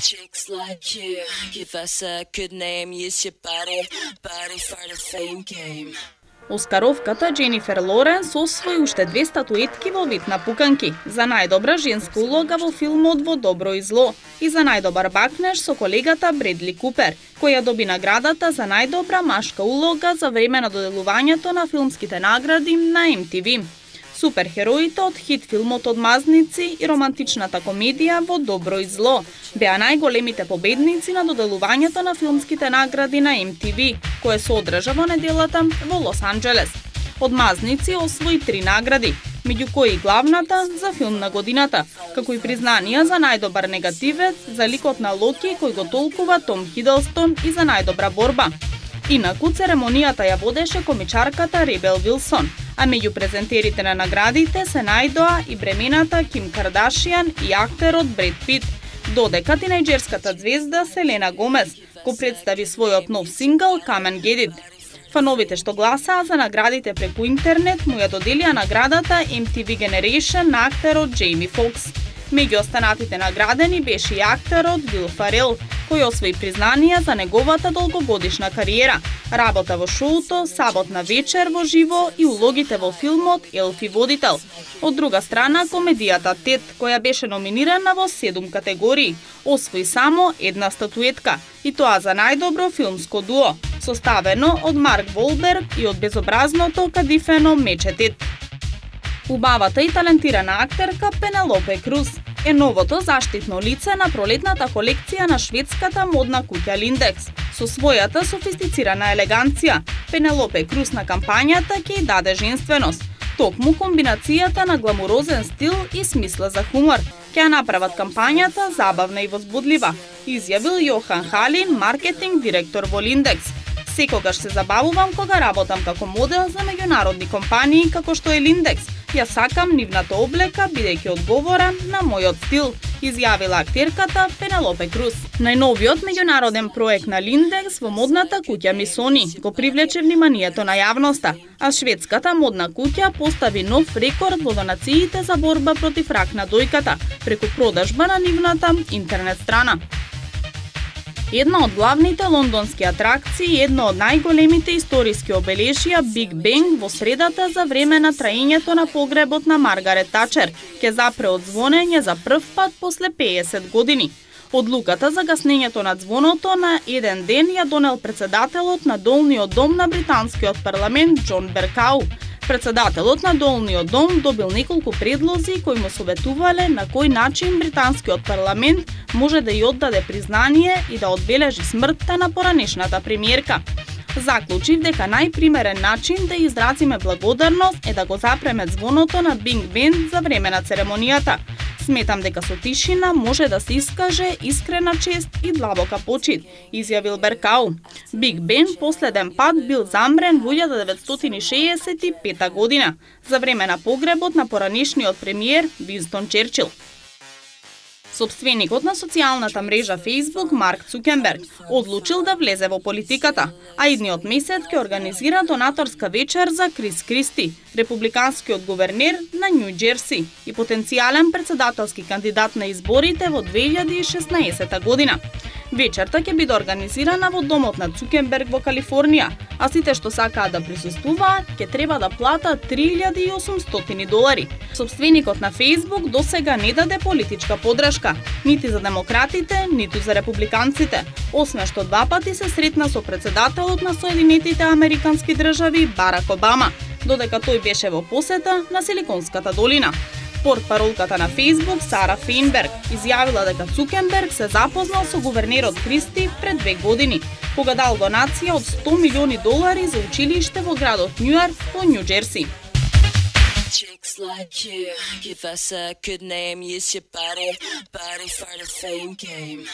Chicks like you, give us a good name, use your body for the fame game. Оскаровката Дженифер Лоренс освои уште 2 статуетки во вид на пуканки за најдобра женска улога во филмот Во добро и зло и за најдобар бакнеж со колегата Бредли Купер, која доби наградата за најдобра машка улога за време на доделувањето на филмските награди на MTV. Суперхероите од хит филмот Одмазници и романтичната комедија Во добро и зло беа најголемите победници на доделувањето на филмските награди на MTV, кое се одржа во неделата во Лос Анџелес. Одмазници освои 3 награди, меѓу кои главната за филм на годината, како и признанија за најдобар негативец за ликот на Локи кој го толкува Том Хидлстон и за најдобра борба. Инаку церемонијата ја водеше комичарката Ребел Вилсон, а меѓу презентерите на наградите се најдоа и бремената Ким Кардашијан и актерот Бред Пит, додека тинејџерската звезда Селена Гомес го представи својот нов сингл Come and Get It. Фановите што гласаа за наградите преку интернет му ја доделија наградата MTV Generation на актерот Джейми Фокс. Меѓу останатите наградени беше и актерот Вил Фарел, кој освои признанија за неговата долгогодишна кариера, работа во шоуто Саботна вечер во живо и улогите во филмот Елфи водител. Од друга страна, комедијата Тед, која беше номинирана во 7 категории, освои само 1 статуетка, и тоа за најдобро филмско дуо, составено од Марк Волберг и од безобразното кадифено Мече Тед. Убавата и талентирана актерка Пенелопе Круз е новото заштитно лице на пролетната колекција на шведската модна куќа Линдекс. Со својата софистицирана елеганција, Пенелопе Круз на кампањата ќе ја даде женственост. Токму комбинацијата на гламурозен стил и смисла за хумор ќе ја направат кампањата забавна и возбудлива, изјавил Јохан Халин, маркетинг директор во Линдекс. Секогаш се забавувам кога работам како модел за меѓународни компании како што е Линдекс. Ја сакам нивната облека бидејќи одговора на мојот стил, изјавила актерката Пенелопе Круз. Најновиот меѓународен проект на Линдекс во модната куќа Мисони го привлече вниманието на јавноста, а шведската модна куќа постави нов рекорд во донациите за борба против рак на дојката преку продажба на нивната интернет страна. Една од главните лондонски атракции и едно од најголемите историски обележија Биг Бенг во средата за време на траењето на погребот на Маргарет Тачер ќе запре од звонење за прв пат после 50 години. Одлуката за гаснењето на звоното на еден ден ја донел председателот на долниот дом на британскиот парламент Џон Беркау. Председателот на долниот дом добил неколку предлози кои му советувале на кој начин британскиот парламент може да ја оддаде признание и да одбележи смртта на поранешната премиерка. Заклучив дека најпримерен начин да изразиме благодарност е да го запреме звоното на Биг Бен за време на церемонијата. Сметам дека со тишина може да се искаже искрена чест и длабока почит, изјавил Беркау. Биг Бен последен пат бил замрен во 1965 година, за време на погребот на поранешниот премиер Винстон Черчил. Собственикот на социјалната мрежа Facebook, Марк Цукерберг, одлучил да влезе во политиката, а идниот месец ќе организира донаторска вечер за Крис Кристи, републиканскиот гувернер на Њу Џерси и потенцијален председателски кандидат на изборите во 2016 година. Вечерта ќе биде организирана во домот на Цукерберг во Калифорнија, а сите што сакаат да присуствуваат ќе треба да платат $3.800. Собственикот на Facebook досега не даде политичка подршка, нити за демократите, ниту за републиканците, освен што 2 пати се сретна со председателот на Соединетите Американски држави Барак Обама, додека тој беше во посета на Силиконската долина. Портпаролката на Facebook Сара Фейнберг изјавила дека Цукерберг се запознал со гувернерот Кристи пред 2 години, кога дал донација од $100 милиони за училиште во градот Њујорк во Њу Џерси. Chicks like you, give us a good name, use your body for the fame game.